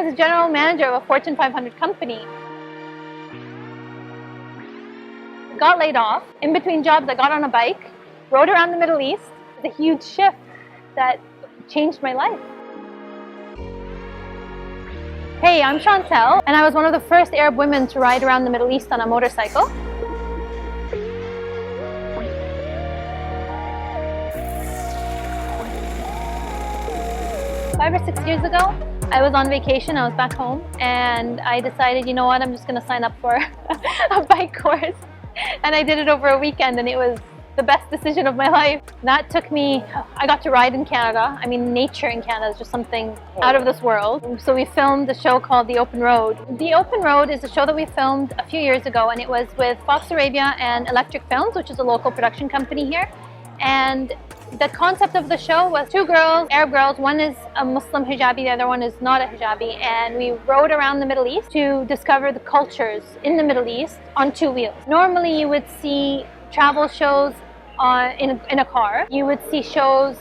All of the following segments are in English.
I was a general manager of a Fortune 500 company. Got laid off. In between jobs, I got on a bike, rode around the Middle East. It was a huge shift that changed my life. Hey, I'm Chantal, and I was one of the first Arab women to ride around the Middle East on a motorcycle. Five or 6 years ago, I was on vacation, I was back home, and I decided, you know what, I'm just going to sign up for a bike course. And I did it over a weekend, and it was the best decision of my life. That took me, I got to ride in Canada. I mean, nature in Canada is just something out of this world. So we filmed a show called The Open Road. The Open Road is a show that we filmed a few years ago, and it was with Fox Arabia and Electric Films, which is a local production company here. And the concept of the show was two girls, Arab girls, one is a Muslim hijabi, the other one is not a hijabi, and we rode around the Middle East to discover the cultures in the Middle East on two wheels. Normally you would see travel shows in a car. You would see shows,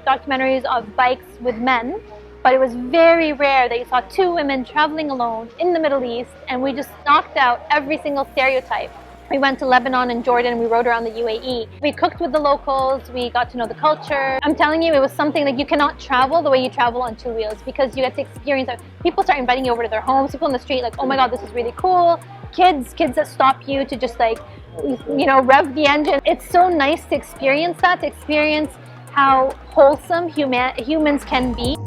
documentaries of bikes with men, but it was very rare that you saw two women traveling alone in the Middle East, and we just knocked out every single stereotype. We went to Lebanon and Jordan, and we rode around the UAE. We cooked with the locals, we got to know the culture. I'm telling you, it was something that you cannot travel the way you travel on two wheels, because you get to experience it. People start inviting you over to their homes, people in the street like, oh my God, this is really cool. Kids that stop you to just like, you know, rev the engine. It's so nice to experience that, to experience how wholesome humans can be.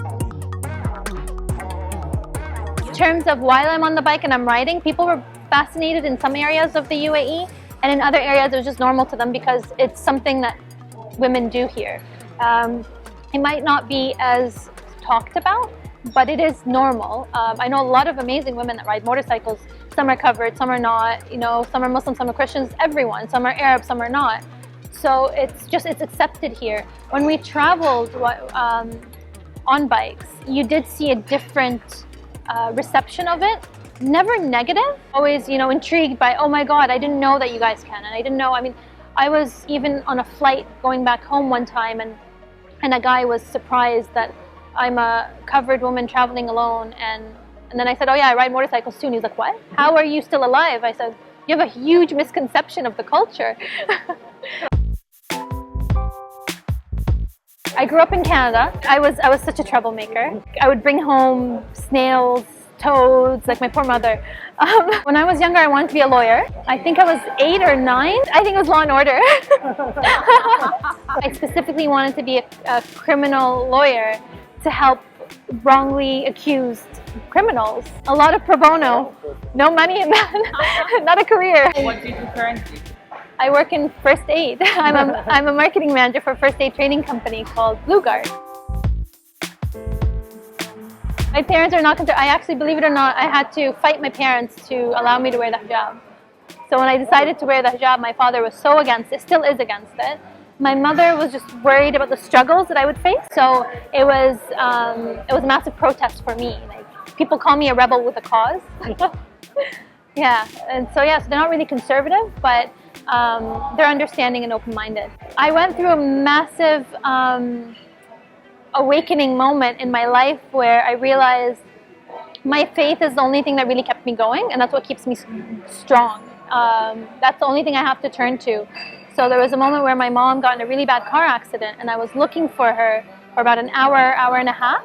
In terms of while I'm on the bike and I'm riding, people were fascinated in some areas of the UAE, and in other areas it was just normal to them because it's something that women do here. It might not be as talked about, but it is normal. I know a lot of amazing women that ride motorcycles. Some are covered, some are not, you know, some are Muslim, some are Christians, everyone. Some are Arab, some are not. So it's accepted here. When we traveled on bikes, you did see a different reception of it. Never negative, always, you know, intrigued by, oh my God, I didn't know that you guys can. And I didn't know, I mean, I was even on a flight going back home one time, and a guy was surprised that I'm a covered woman traveling alone. And then I said, oh yeah, I ride motorcycles too. And he's like, what? How are you still alive? I said, you have a huge misconception of the culture. I grew up in Canada. I was such a troublemaker. I would bring home snails, toads, like my poor mother. When I was younger, I wanted to be a lawyer. I think I was 8 or 9. I think it was Law and Order. I specifically wanted to be a criminal lawyer to help wrongly accused criminals. A lot of pro bono. No money in that. Not a career. What do you do currently? I work in first aid. I'm a marketing manager for a first aid training company called Blue Guard. My parents are not concerned. I actually, believe it or not, I had to fight my parents to allow me to wear the hijab. So when I decided to wear the hijab, my father was so against it, still is against it. My mother was just worried about the struggles that I would face. So it was a massive protest for me. Like, people call me a rebel with a cause. Yeah, and so yeah, so they're not really conservative, but they're understanding and open-minded. I went through a massive awakening moment in my life where I realized my faith is the only thing that really kept me going, and that's what keeps me strong. That's the only thing I have to turn to. So there was a moment where my mom got in a really bad car accident, and I was looking for her for about an hour and a half.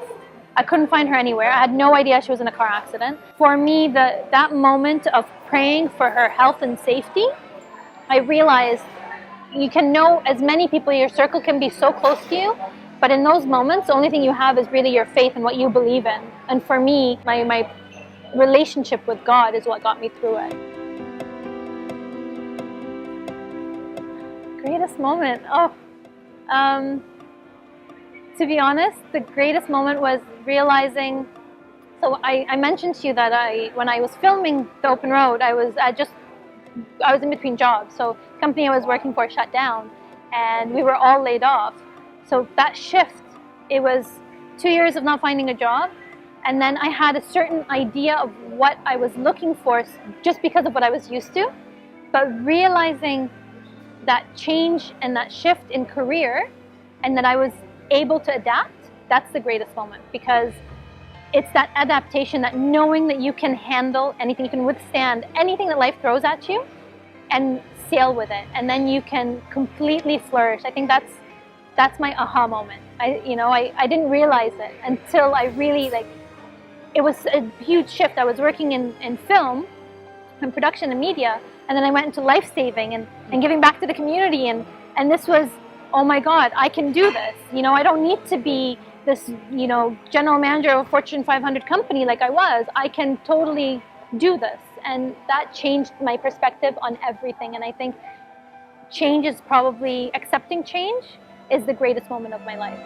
I couldn't find her anywhere. I had no idea she was in a car accident. For me, that moment of praying for her health and safety, I realized you can know as many people, your circle can be so close to you, but in those moments, the only thing you have is really your faith and what you believe in. And for me, my relationship with God is what got me through it. Greatest moment? Oh, to be honest, the greatest moment was realizing, so I mentioned to you that when I was filming The Open Road, I was in between jobs. So the company I was working for shut down, and we were all laid off. So that shift, it was 2 years of not finding a job, and then I had a certain idea of what I was looking for just because of what I was used to, but realizing that change and that shift in career, and that I was able to adapt, that's the greatest moment, because it's that adaptation, that knowing that you can handle anything, you can withstand anything that life throws at you and sail with it, and then you can completely flourish. I think that's my aha moment. I didn't realize it until I really, like, it was a huge shift. I was working in film and production and media, and then I went into life-saving and giving back to the community, and this was, oh my God, I can do this. I don't need to be this, general manager of a Fortune 500 company like I was. I can totally do this. And that changed my perspective on everything. And I think change is probably, accepting change is the greatest moment of my life.